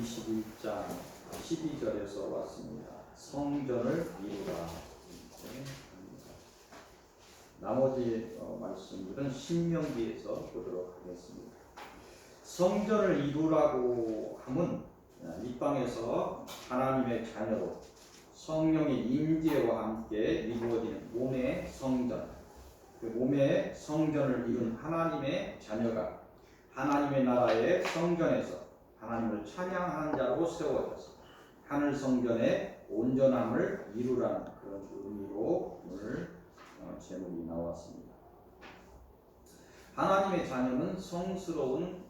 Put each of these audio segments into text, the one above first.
21장 12절에서 왔습니다. 성전을 이루라. 나머지 말씀들은 신명기에서 보도록 하겠습니다. 성전을 이루라고 함은 이 땅에서 하나님의 자녀로 성령의 임재와 함께 이루어지는 몸의 성전, 그 몸의 성전을 이룬 하나님의 자녀가 하나님의 나라의 성전에서 하나님을 찬양하는 자로 세워져서 하늘 성전의 온전함을 이루라는 그런 의미로 오늘 제목이 나왔습니다. 하나님의 자녀는 성스러운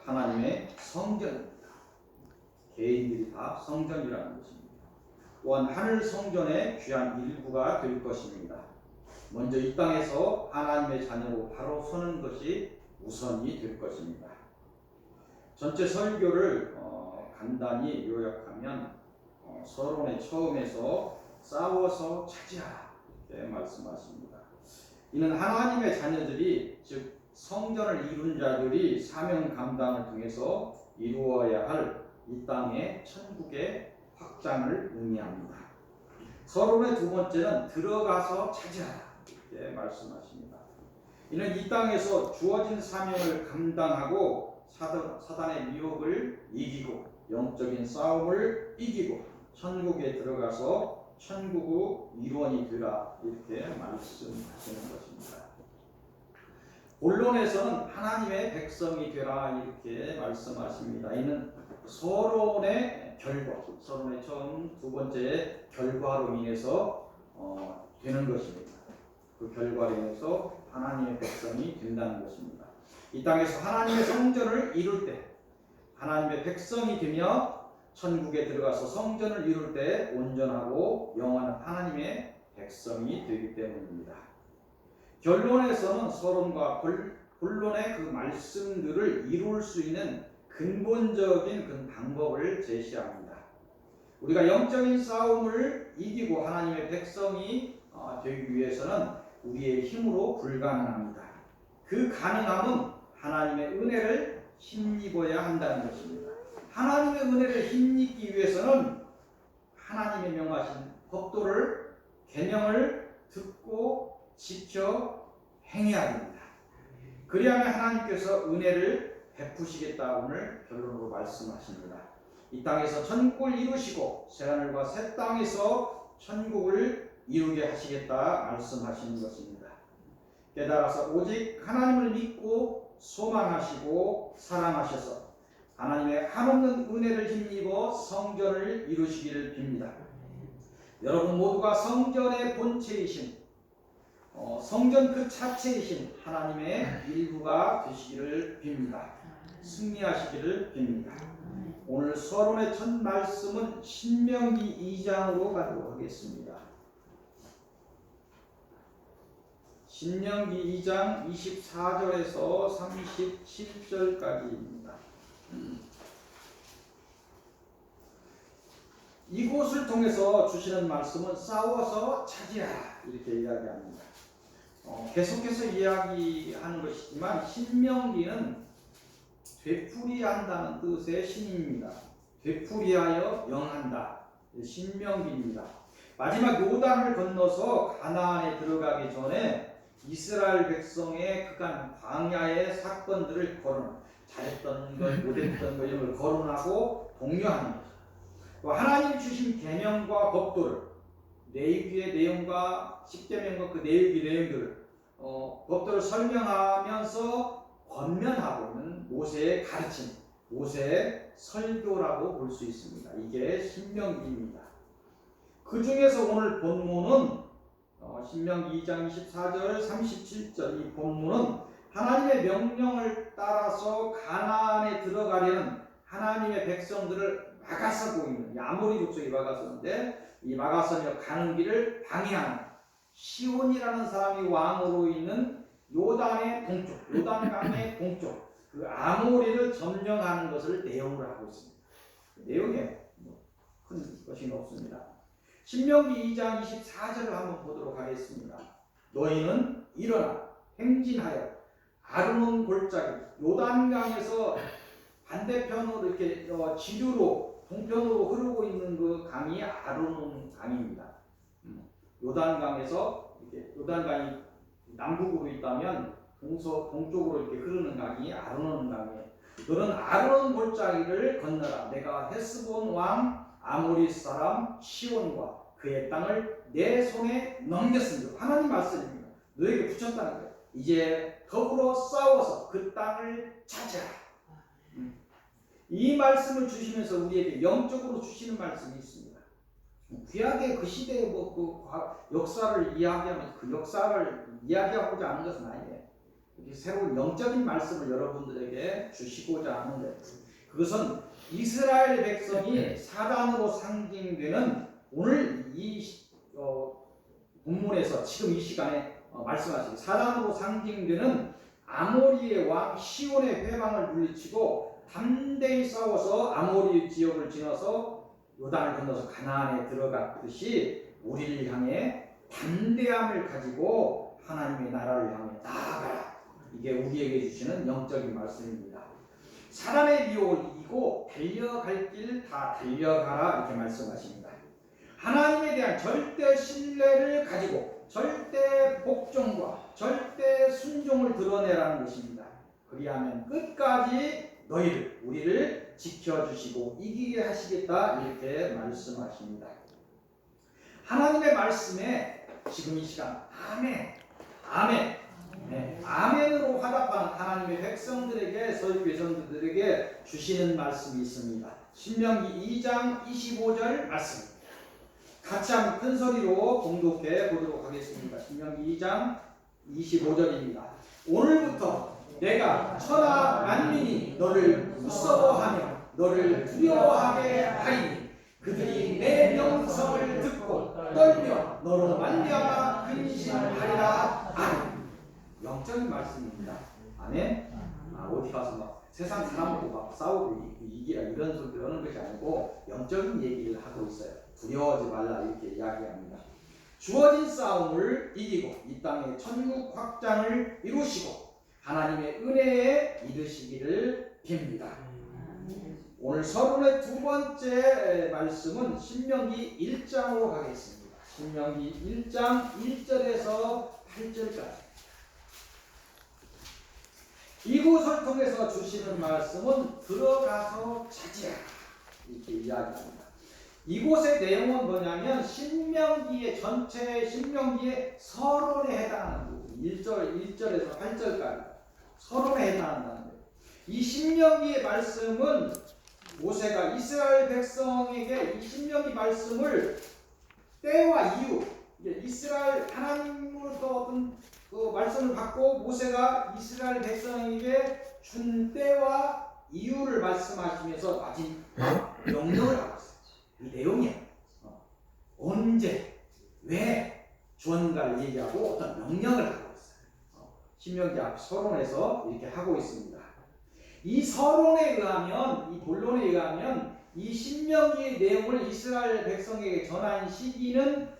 하나님의 성전입니다. 개인들이 다 성전이라는 것입니다. 또한 하늘 성전의 귀한 일부가 될 것입니다. 먼저 이 땅에서 하나님의 자녀로 바로 서는 것이 우선이 될 것입니다. 전체 설교를 간단히 요약하면 서론의 처음에서 싸워서 차지하라 이렇게 말씀하십니다. 이는 하나님의 자녀들이 즉 성전을 이룬 자들이 사명 감당을 통해서 이루어야 할 이 땅의 천국의 확장을 의미합니다. 서론의 두 번째는 들어가서 차지하라 이렇게 말씀하십니다. 이는 이 땅에서 주어진 사명을 감당하고 사단의 미혹을 이기고 영적인 싸움을 이기고 천국에 들어가서 천국의 일원이 되라 이렇게 말씀하시는 것입니다. 본론에서는 하나님의 백성이 되라 이렇게 말씀하십니다. 이는 서론의 결과, 서론의 처음 두 번째 결과로 인해서 되는 것입니다. 그 결과로 인해서 하나님의 백성이 된다는 것입니다. 이 땅에서 하나님의 성전을 이룰 때 하나님의 백성이 되며 천국에 들어가서 성전을 이룰 때 온전하고 영원한 하나님의 백성이 되기 때문입니다. 결론에서는 서론과 본론의 그 말씀들을 이룰 수 있는 근본적인 그 방법을 제시합니다. 우리가 영적인 싸움을 이기고 하나님의 백성이 되기 위해서는 우리의 힘으로 불가능합니다. 그 가능함은 하나님의 은혜를 힘입어야 한다는 것입니다. 하나님의 은혜를 힘입기 위해서는 하나님의 명하신 법도를 계명을 듣고 지켜 행해야 합니다. 그리하면 하나님께서 은혜를 베푸시겠다 오늘 결론으로 말씀하십니다. 이 땅에서 천국을 이루시고 새하늘과 새 땅에서 천국을 이루게 하시겠다 말씀하시는 것입니다. 깨달아서 오직 하나님을 믿고 소망하시고 사랑하셔서 하나님의 한없는 은혜를 힘입어 성전을 이루시기를 빕니다. 여러분 모두가 성전의 본체이신 성전 그 자체이신 하나님의 일부가 되시기를 빕니다. 승리하시기를 빕니다. 오늘 서론의 첫 말씀은 신명기 2장으로 가도록 하겠습니다. 신명기 2장 24절에서 37절까지입니다. 이곳을 통해서 주시는 말씀은 싸워서 차지하라 이렇게 이야기합니다. 계속해서 이야기하는 것이지만 신명기는 되풀이한다는 뜻의 신입니다. 되풀이하여 영한다. 신명기입니다. 마지막 요단을 건너서 가나안에 들어가기 전에 이스라엘 백성의 그간 광야의 사건들을 거론, 잘했던 것, 못했던 것 이런 걸 거론하고 독려하는 거죠. 또 하나님 주신 계명과 법도를 레위기의 내용과 십계명과 그 레위기 내용들을 법도를 설명하면서 권면하고 있는 모세의 가르침, 모세의 설교라고 볼 수 있습니다. 이게 신명기입니다. 그 중에서 오늘 본문은 신명기 2장 24절 37절 이 본문은 하나님의 명령을 따라서 가나안에 들어가려는 하나님의 백성들을 막아서고 있는 아모리 족속이 막았었는데 이 막아서며 가는 길을 방해하는 시온이라는 사람이 왕으로 있는 요단의 동쪽, 요단강의 동쪽 그 아모리를 점령하는 것을 내용으로 하고 있습니다. 내용에 큰 것이 없습니다. 신명기 2장 24절을 한번 보도록 하겠습니다. 너희는 일어나 행진하여 아르논 골짜기 요단강에서 반대편으로 이렇게 지류로 동편으로 흐르고 있는 그 강이 아르논 강입니다. 요단강에서 이렇게 요단강이 남북으로 있다면 동쪽으로 이렇게 흐르는 강이 아르논 강이에요. 너는 아르논 골짜기를 건너라. 내가 헤스본 왕 아모리 사람 시온과 그의 땅을 내 손에 넘겼습니다. 하나님 말씀입니다. 너에게 붙였다는 거예요. 이제 더불어 싸워서 그 땅을 차지하라. 이 말씀을 주시면서 우리에게 영적으로 주시는 말씀이 있습니다. 구약의 그 시대의 그 역사를 이야기하면서 그 역사를 이야기하고자 하는 것은 아니에요. 새로운 영적인 말씀을 여러분들에게 주시고자 하는데, 그것은 이스라엘 백성이 사단으로 상징되는 오늘 이 본문에서 지금 이 시간에 말씀하시기 사단으로 상징되는 아모리의 왕 시온의 회방을 물리치고 담대히 싸워서 아모리 지역을 지나서 요단을 건너서 가나안에 들어갔듯이 우리를 향해 담대함을 가지고 하나님의 나라를 향해 나아가라. 이게 우리에게 주시는 영적인 말씀입니다. 사단의 미혹을 이기고 달려갈 길 다 달려가라 이렇게 말씀하십니다. 하나님에 대한 절대 신뢰를 가지고 절대 복종과 절대 순종을 드러내라는 것입니다. 그리하면 끝까지 우리를 지켜주시고 이기게 하시겠다 이렇게 말씀하십니다. 하나님의 말씀에 지금 이 시간 아멘 네, 아멘으로 화답하는 하나님의 백성들에게 설교회전들에게 주시는 말씀이 있습니다. 신명기 2장 25절 말씀입니다. 같이 한번 큰 소리로 봉독해 보도록 하겠습니다. 신명기 2장 25절입니다. 오늘부터 내가 천하 만민이 너를 무서워하며 너를 두려워하게 하리니 그들이 내 명성을 듣고 떨며 너로 말미암아 근심하리라. 아멘. 영적인 말씀입니다. 아멘. 어디 가서 막 세상 사람하고 막 싸우고 이기라 이런 소리 하는 것이 아니고 영적인 얘기를 하고 있어요. 두려워하지 말라 이렇게 이야기합니다. 주어진 싸움을 이기고 이 땅의 천국 확장을 이루시고 하나님의 은혜에 이르시기를 빕니다. 오늘 서론의 두 번째 말씀은 신명기 1장으로 가겠습니다. 신명기 1장 1절에서 8절까지. 이곳을 통해서 주시는 말씀은 들어가서 차지하라 이렇게 이야기합니다. 이곳의 내용은 뭐냐면 신명기의 전체 신명기의 서론에 해당하는 부분 1절에서 8절까지 서론에 해당한다는 거예요. 이 신명기의 말씀은 모세가 이스라엘 백성에게 이 신명기 말씀을 때와 이유 이스라엘 하나님으로부터 어떤 그 말씀을 받고 모세가 이스라엘 백성에게 준 때와 이유를 말씀하시면서 마지막 명령을 하고 있어요. 이 내용이에요. 언제, 왜 주언가를 얘기하고 어떤 명령을 하고 있어요. 신명기 앞 서론에서 이렇게 하고 있습니다. 이 서론에 의하면, 이 본론에 의하면 이 신명기의 내용을 이스라엘 백성에게 전한 시기는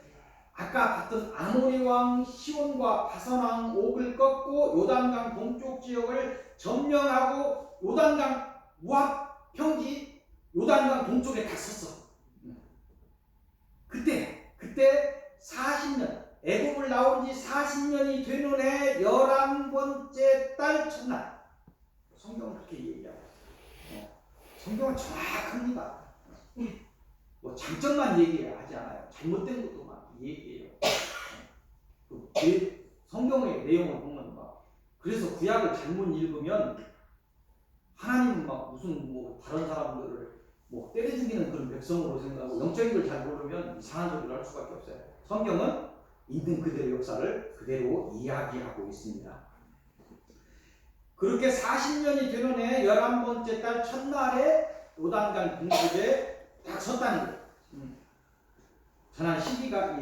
아까 봤던 아모리 왕 시온과 바산 왕 옥을 꺾고 요단강 동쪽 지역을 점령하고 요단강 우압 평지 요단강 동쪽에 다 섰어. 그때 40년 애굽을 나온 지 40년이 되는 해 11번째 달 첫날 성경은 그렇게 얘기하고 성경은 정확합니다. 뭐 장점만 얘기하지 않아요. 잘못된 것도 막 얘기해요. 성경의 내용을 보면 막 그래서 구약을 잘못 읽으면 하나님은 막 무슨 뭐 다른 사람들을 뭐 때려 죽이는 그런 백성으로 생각하고 영적인 걸 잘 모르면 이상한 소리를 할 수밖에 없어요. 성경은 있는 그대로의 역사를 그대로 이야기하고 있습니다. 그렇게 40년이 되는 해 11번째 달 첫날에 요단강 동쪽에 딱 섰다는 거예요. 전한 시기가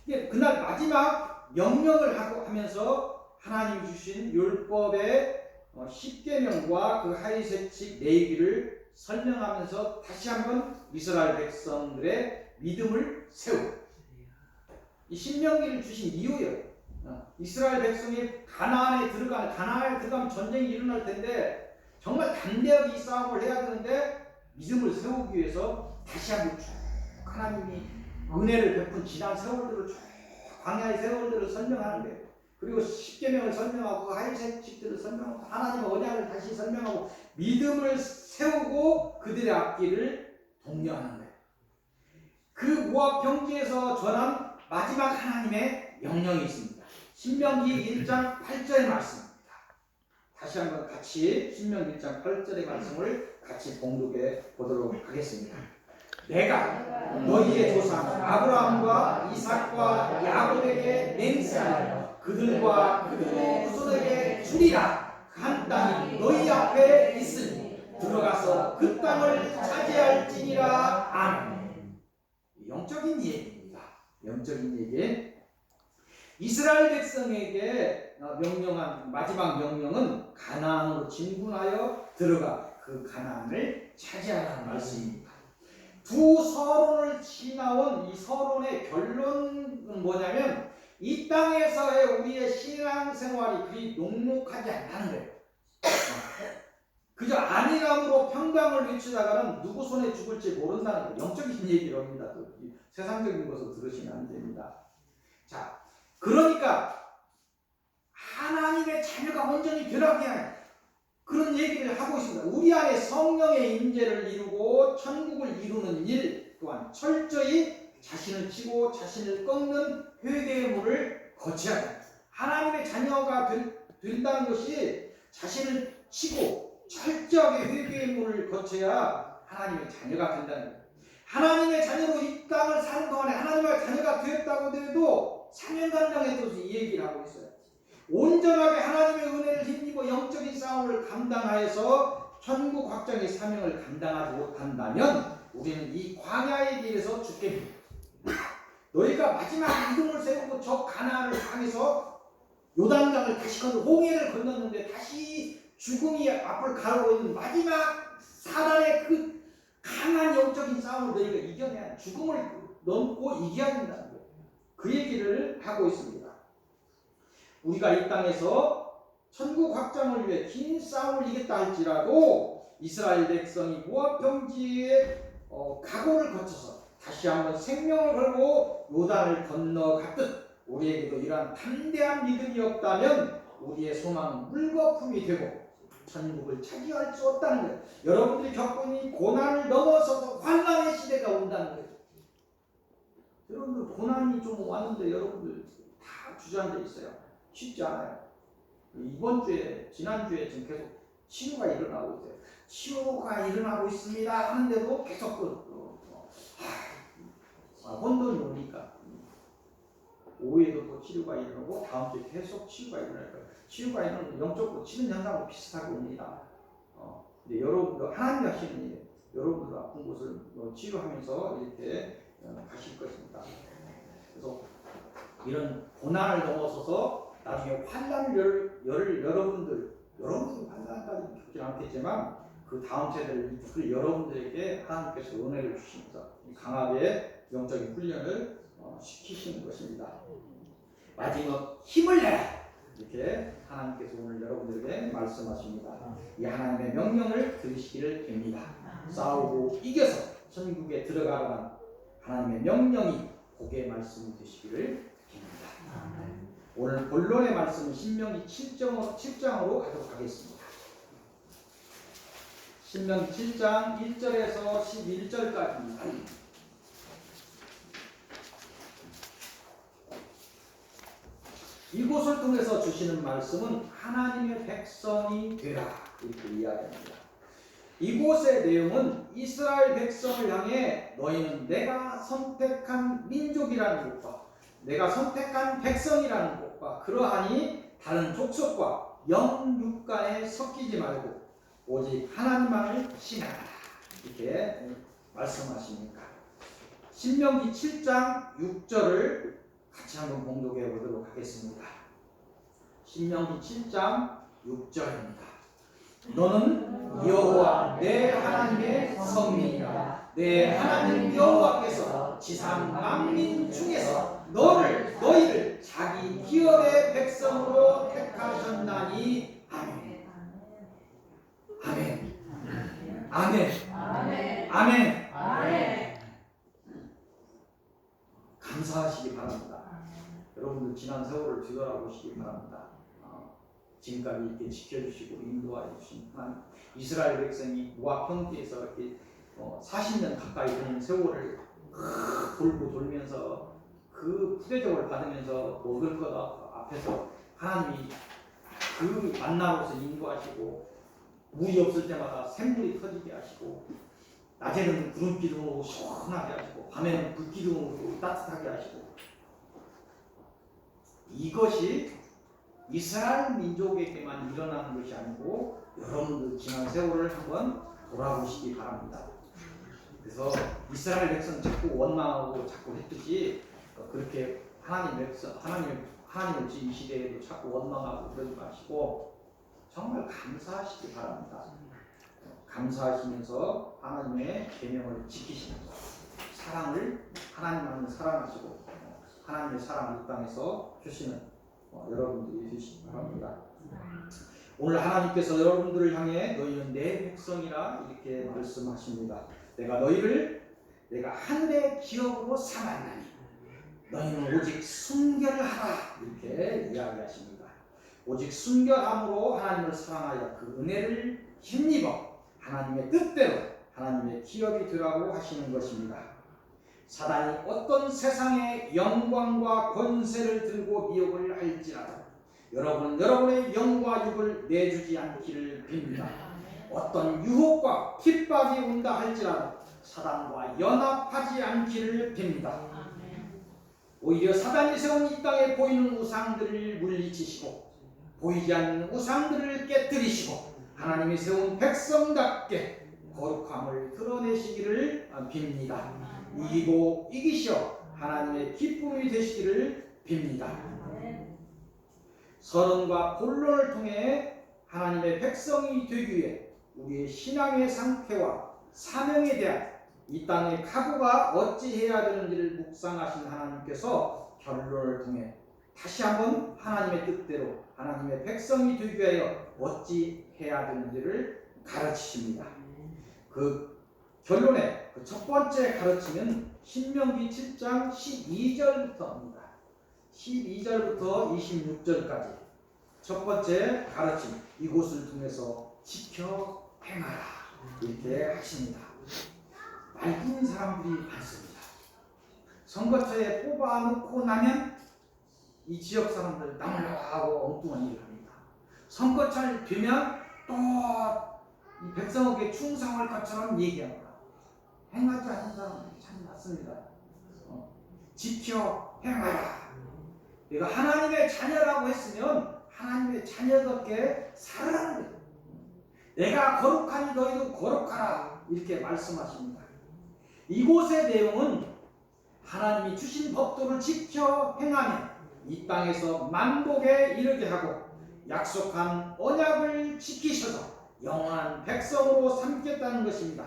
이게 그날 마지막 명령을 하면서 하나님 주신 율법의 10계명과 그 하이세칙 레위기를 설명하면서 다시 한번 이스라엘 백성들의 믿음을 세우고 이 신명기를 주신 이유예요. 이스라엘 백성이 가나안에 들어가면 전쟁이 일어날 텐데 정말 담대하게 이 싸움을 해야 되는데 믿음을 세우기 위해서 다시 한번 쭉 하나님이 은혜를 베푼 지난 세월들을 쭉 광야의 세월들을 설명하는 거예요. 그리고 십계명을 설명하고 하일색칙들을 설명하고 하나님의 언약을 다시 설명하고 믿음을 세우고 그들의 앞길을 독려하는 거예요. 그 모압 평지에서 전한 마지막 하나님의 명령이 있습니다. 신명기 1장 8절의 말씀입니다. 다시 한번 같이 신명기 1장 8절의 말씀을 같이 봉독해 보도록 하겠습니다. 내가 너희의 조상 아브라함과 이삭과 야곱에게 맹세하여 그들과 그들의 후손에게 주리라 한 땅이 너희 앞에 있으니 들어가서 그 땅을 차지할지니라. 아멘. 영적인 얘기입니다. 영적인 얘기. 이스라엘 백성에게 명령한 마지막 명령은 가나안으로 진군하여 들어가 그 가나안을 차지하라는 말씀입니다. 두 서론을 지나온 이 서론의 결론은 뭐냐면 이 땅에서의 우리의 신앙생활이 그리 녹록하지 않다는 거예요. 그저 안일함으로 평강을 외치다가는 누구 손에 죽을지 모른다는 거예요. 영적인 얘기를 합니다. 세상적인 것을 들으시면 안 됩니다. 자, 그러니까 하나님의 자녀가 온전히 변하게 하는 그런 얘기를 하고 있습니다. 우리 안에 성령의 임재를 이루고 천국을 이루는 일 또한 철저히 자신을 치고 자신을 꺾는 회개의 물을 거쳐야 합니다. 하나님의 자녀가 된다는 것이 자신을 치고 철저하게 회개의 물을 거쳐야 하나님의 자녀가 된다는 거예요. 하나님의 자녀로 이 땅을 사는 동안에 하나님의 자녀가 되었다고 해도 사명감정에 대해서 이 얘기를 하고 있어요. 온전하게 하나님의 은혜를 힘입어 영적인 싸움을 감당하여서 천국 확장의 사명을 감당하지 못한다면 우리는 이 광야의 길에서 죽게 됩니다. 너희가 마지막 믿음을 세우고 저 가나안을 향해서 요단강을 다시 건너 홍해를 건넜는데 다시 죽음이 앞을 가로고 있는 마지막 사단의 그 강한 영적인 싸움을 너희가 이겨내야 죽음을 넘고 이겨야 된다는 거예요. 그 얘기를 하고 있습니다. 우리가 이 땅에서 천국 확장을 위해 긴 싸움을 이겼다 할지라도 이스라엘 백성이 모압 평지에 각오를 거쳐서 다시 한번 생명을 걸고 요단을 건너갔듯 우리에게도 이러한 담대한 믿음이 없다면 우리의 소망은 물거품이 되고 천국을 차지할 수 없다는 거예요. 여러분들이 겪고 있는 고난을 넘어서서 환난의 시대가 온다는 거예요. 여러분들 고난이 좀 왔는데 여러분들 다 주저앉아 있어요. 쉽지 않아요. 이번 주에 지난주에 지금 계속 치유가 일어나고 있어요. 치유가 일어나고 있습니다 하는데도 계속 혼돈이 오니까 오후에도 또 치유가 일어나고 다음 주에 계속 치유가 일어날 거예요. 치유가 일어나면 영적으로 치는 현상과 비슷하게 옵니다. 근데 여러분도 하나님 하시는 일, 여러분들 아픈 곳을 치유하면서 이렇게 가실 것입니다. 그래서 이런 고난을 넘어서서 나중에 환난을 여러분들 환난까지 겪지 않겠지만 그 다음 세대를 그 여러분들에게 하나님께서 은혜를 주시면서 강하게 영적인 훈련을 시키시는 것입니다. 마지막 힘을 내라 이렇게 하나님께서 오늘 여러분들에게 말씀하십니다. 이 하나님의 명령을 들으시기를 빕니다. 싸우고 이겨서 천국에 들어가라는 하나님의 명령이 복의 말씀이 되시기를 빕니다. 오늘 본론의 말씀은 신명기 7장으로 가도록 하겠습니다. 신명기 7장 1절에서 11절까지입니다. 이곳을 통해서 주시는 말씀은 하나님의 백성이 되라 이렇게 이야기합니다. 이곳의 내용은 이스라엘 백성을 향해 너희는 내가 선택한 민족이라는 것과 내가 선택한 백성이라는 것과 그러하니 다른 족속과 영육간에 섞이지 말고 오직 하나님만을 신하라 이렇게 말씀하십니다. 신명기 7장 6절을 같이 한번 봉독해 보도록 하겠습니다. 신명기 7장 6절입니다. 너는 여호와 내 하나님의 성민이라. 내 하나님 여호와께서 지상 만민 중에서 너희를 자기 기업의 백성으로 택하셨나니. 아멘. 아멘. 아멘. 아멘. 아멘. 아멘. 감사하시기 바랍니다. 여러분들 지난 세월을 뒤돌아보시기 바랍니다. 지금까지 이렇게 지켜주시고 인도하여 주신 하나님, 이스라엘 백성이 모압 평지에서 이렇게 40년 가까이 되는 세월을 돌고 돌면서 그 푸대접을 받으면서 먹을 것 앞에서 하나님이 그 만나로서 인도하시고, 물이 없을 때마다 샘물이 터지게 하시고, 낮에는 구름 기둥으로 시원하게 하시고, 밤에는 불 기둥으로 따뜻하게 하시고, 이것이 이스라엘 민족에게만 일어나는 것이 아니고 여러분들 지난 세월을 한번 돌아보시기 바랍니다. 그래서 이스라엘 백성 자꾸 원망하고 자꾸 했듯이 그렇게 하나님을 이 시대에도 자꾸 원망하고 그러지 마시고 정말 감사하시기 바랍니다. 감사하시면서 하나님의 계명을 지키시면서 하나님만을 사랑하시고 하나님의 사랑을 이 땅에서 주시는 여러분들이 되시기 바랍니다. 오늘 하나님께서 여러분들을 향해 너희는 내 백성이라 이렇게 말씀하십니다. 내가 하늘의 기업으로 삼았나니 너희는 오직 순결을 하라, 이렇게 이야기하십니다. 오직 순결함으로 하나님을 사랑하여 그 은혜를 힘입어 하나님의 뜻대로 하나님의 기업이 되라고 하시는 것입니다. 사단이 어떤 세상의 영광과 권세를 들고 미혹을 할지라도 여러분은 여러분의 영과 육을 내주지 않기를 빕니다. 어떤 유혹과 핍박이 온다 할지라도 사단과 연합하지 않기를 빕니다. 오히려 사단이 세운 이 땅에 보이는 우상들을 물리치시고 보이지 않는 우상들을 깨뜨리시고 하나님이 세운 백성답게 거룩함을 드러내시기를 빕니다. 이기고 이기시어 하나님의 기쁨이 되시기를 빕니다. 서론과 본론을 통해 하나님의 백성이 되기 위해 우리의 신앙의 상태와 사명에 대한 이 땅의 각오가 어찌해야 되는지를 묵상하신 하나님께서 결론을 통해 다시 한번 하나님의 뜻대로 하나님의 백성이 되기 위하여 어찌해야 되는지를 가르치십니다. 그 결론의 그 첫 번째 가르침은 신명기 7장 12절부터입니다. 12절부터 26절까지 첫 번째 가르침, 이곳을 통해서 지켜 행하라, 이렇게 하십니다. 말뿐인 사람들이 많습니다. 선거처에 뽑아놓고 나면 이 지역 사람들 나무라고 엉뚱한 일을 합니다. 선거철 되면 또 이 백성에게 충성할 것처럼 얘기합니다. 행하지 않는 사람들이 참 많습니다. 지켜 행하라. 내가 하나님의 자녀라고 했으면 하나님의 자녀답게 살아가는 거예요. 내가 거룩하니 너희도 거룩하라, 이렇게 말씀하십니다. 이곳의 내용은 하나님이 주신 법도를 지켜 행하면 이 땅에서 만복에 이르게 하고 약속한 언약을 지키셔서 영원한 백성으로 삼겠다는 것입니다.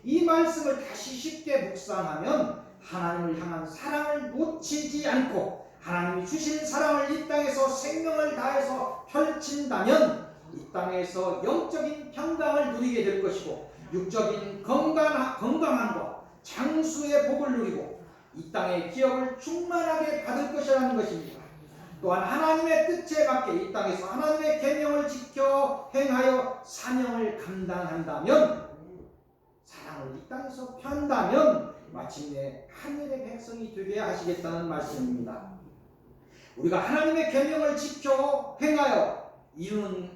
이 말씀을 다시 쉽게 묵상하면 하나님을 향한 사랑을 놓치지 않고 하나님이 주신 사랑을 이 땅에서 생명을 다해서 펼친다면 이 땅에서 영적인 평강을 누리게 될 것이고 육적인 건강함과 장수의 복을 누리고 이 땅의 기업을 충만하게 받을 것이라는 것입니다. 또한 하나님의 뜻에 맞게 이 땅에서 하나님의 계명을 지켜 행하여 사명을 감당한다면, 사랑을 이 땅에서 편다면 마침내 하늘의 백성이 되게 하시겠다는 말씀입니다. 우리가 하나님의 계명을 지켜 행하여 이루는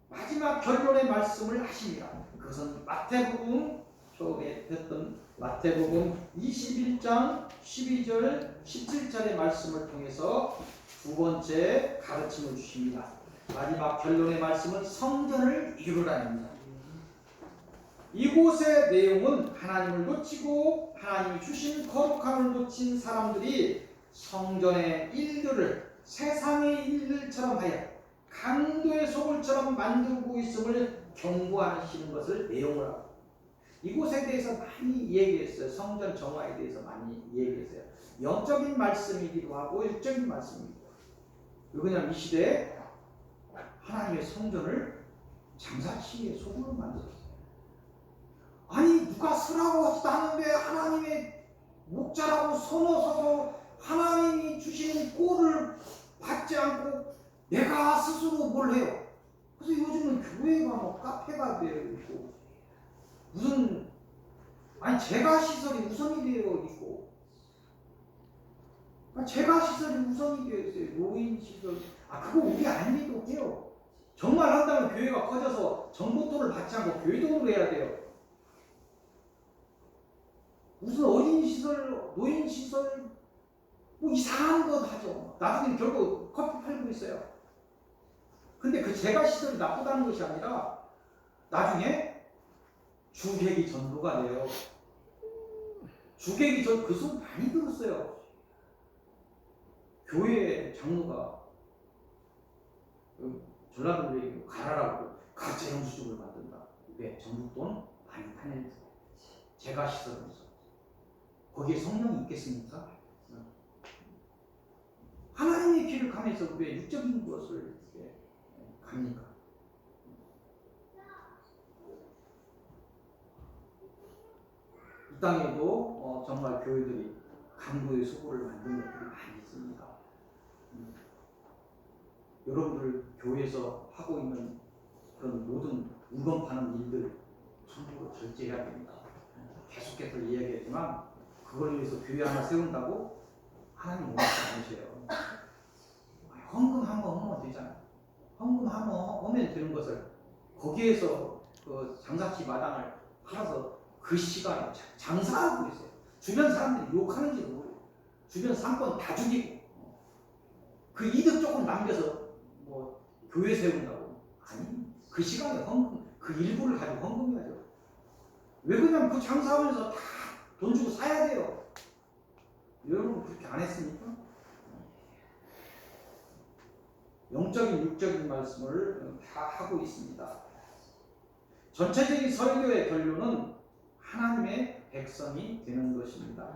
마지막 결론의 말씀을 하십니다. 그것은 마태복음 처음에 했던 마태복음 21장 12절 17절의 말씀을 통해서 두 번째 가르침을 주십니다. 마지막 결론의 말씀은 성전을 이루라입니다. 이곳의 내용은 하나님을 놓치고 하나님이 주신 거룩함을 놓친 사람들이 성전의 일들을 세상의 일들처럼 하여 강도의 소굴처럼 만들고 있음을 경고하시는 것을 내용을 하고, 이곳에 대해서 많이 얘기했어요. 성전 정화에 대해서 많이 얘기했어요. 영적인 말씀이기도 하고 일적인 말씀이기도 하고. 왜냐하면 이 시대에 하나님의 성전을 장사치기의 소굴로 만들었어요. 누가 쓰라고 하는데 하나님의 목자라고 서서도 하나님이 주시는 꼴을 받지 않고 내가 스스로 뭘 해요. 그래서 요즘은 교회가 뭐 카페가 되어 있고 무슨 재가 시설이 우선이 되어 있고 재가 시설이 우선이 되어 있어요. 노인 시설 그거 우리 아니도 해요. 정말 한다면 교회가 커져서 정보통을 받지 않고 교회동으로 해야 돼요. 무슨 어린이시설, 노인시설 뭐 이상한 거 하죠. 나중에 결국 커피 팔고 있어요. 근데 그 재가시설이 나쁘다는 것이 아니라 나중에 주객이 전도가 돼요. 주객이 그 소리 많이 들었어요. 교회 장로가 전라도에 가라라고 가짜 영수증을 만든다. 왜? 전북돈 많이 파내서 재가시설에서 거기에 성령이 있겠습니까? 하나님의 길을 가면서 왜 육적인 것을 갑니까? 이 땅에도 정말 교회들이 강도의 수고를 만든 것들이 많이 있습니다. 여러분들 교회에서 하고 있는 그런 모든 물건 파는 일들 전부 절제해야 됩니다. 계속해서 이야기했지만 그걸 위해서 교회 하나 세운다고 하나님 원하지 않으세요. 헌금 한번 하면 되잖아요. 헌금 한번 하면 되는 것을 거기에서 그 장사치 마당을 팔아서 그 시간에 장사하고 있어요. 주변 사람들이 욕하는지도 모르고 주변 상권 다 죽이고 그 이득 조금 남겨서 뭐 교회 세운다고 아니 그 시간에 헌금 그 일부를 가지고 헌금해야죠. 왜 그러냐면 그 장사하면서 다 돈 주고 사야 돼요. 여러분 그렇게 안 했습니까? 영적인 육적인 말씀을 다 하고 있습니다. 전체적인 설교의 결론은 하나님의 백성이 되는 것입니다.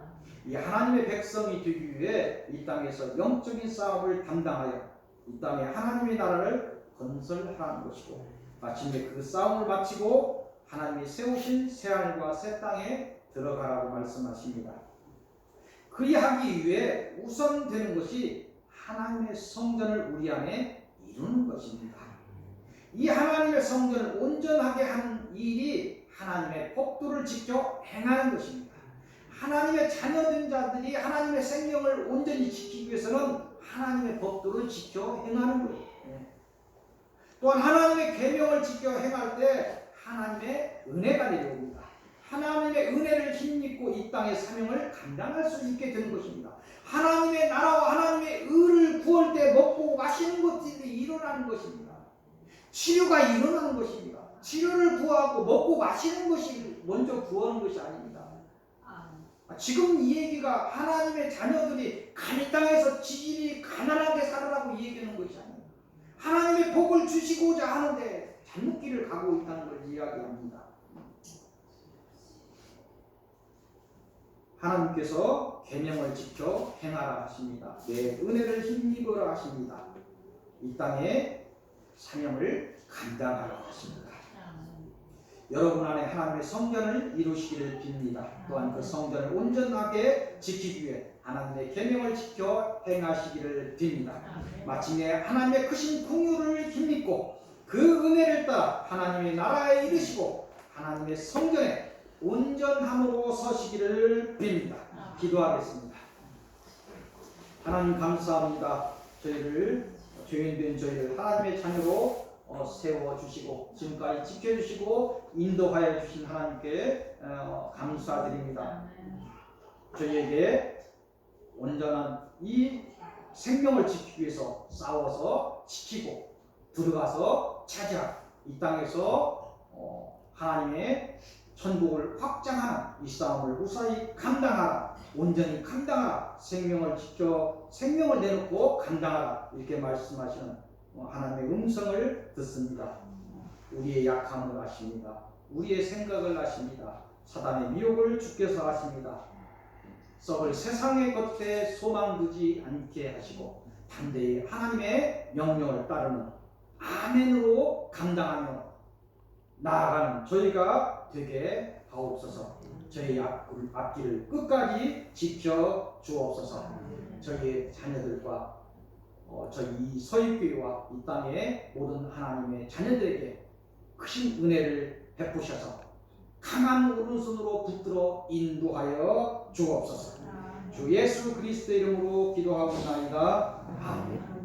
이 하나님의 백성이 되기 위해 이 땅에서 영적인 싸움을 담당하여 이 땅에 하나님의 나라를 건설하라는 것이고 마침내 그 싸움을 마치고 하나님이 세우신 새하늘과 새 땅에 들어가라고 말씀하십니다. 그리하기 위해 우선 되는 것이 하나님의 성전을 우리 안에 이루는 것입니다. 이 하나님의 성전을 온전하게 하는 일이 하나님의 법도를 지켜 행하는 것입니다. 하나님의 자녀된 자들이 하나님의 생명을 온전히 지키기 위해서는 하나님의 법도를 지켜 행하는 거예요. 또한 하나님의 계명을 지켜 행할 때 하나님의 은혜가 내려옵니다. 하나님의 은혜를 힘입고 이 땅의 사명을 감당할 수 있게 되는 것입니다. 하나님의 나라와 하나님의 의를 구할 때 먹고 마시는 것들이 일어나는 것입니다. 치료가 일어나는 것입니다. 치료를 구하고 먹고 마시는 것이 먼저 구하는 것이 아닙니다. 지금 이 얘기가 하나님의 자녀들이 이 땅에서 지질이 가난하게 살아라고 얘기하는 것이 아닙니다. 하나님의 복을 주시고자 하는데 잔꾀를 가고 있다는 걸 이야기합니다. 하나님께서 계명을 지켜 행하라 하십니다. 내 은혜를 힘입으라 하십니다. 이 땅에 사명을 감당하라 하십니다. 여러분 안에 하나님의 성전을 이루시기를 빕니다. 또한 그 성전을 온전하게 지키기 위해 하나님의 계명을 지켜 행하시기를 빕니다. 마침내 하나님의 크신 긍휼을 힘입고 그 은혜를 따라 하나님의 나라에 이르시고 하나님의 성전에 온전함으로 서시기를 빕니다. 기도하겠습니다. 하나님 감사합니다. 죄인된 저희를 하나님의 자녀로 세워주시고 지금까지 지켜주시고 인도하여 주신 하나님께 감사드립니다. 저희에게 온전한 이 생명을 지키기 위해서 싸워서 지키고 들어가서 차지하고 이 땅에서 하나님의 천국을 확장하는 이 싸움을 무사히 감당하라. 온전히 감당하라. 생명을 지켜 생명을 내놓고 감당하라. 이렇게 말씀하시는 하나님의 음성을 듣습니다. 우리의 약함을 아십니다. 우리의 생각을 아십니다. 사단의 미혹을 주께서 아십니다. 썩을 세상의 것에 소망 두지 않게 하시고 담대히 하나님의 명령을 따르는 아멘으로 감당하며 나아가는 저희가 되게 하옵소서. 저희 앞길을 끝까지 지켜 주옵소서. 저희 자녀들과 저희 이 서입교회와 이 땅의 모든 하나님의 자녀들에게 크신 은혜를 베푸셔서 강한 오른손으로 붙들어 인도하여 주옵소서. 주 예수 그리스도의 이름으로 기도하옵나이다. 아멘.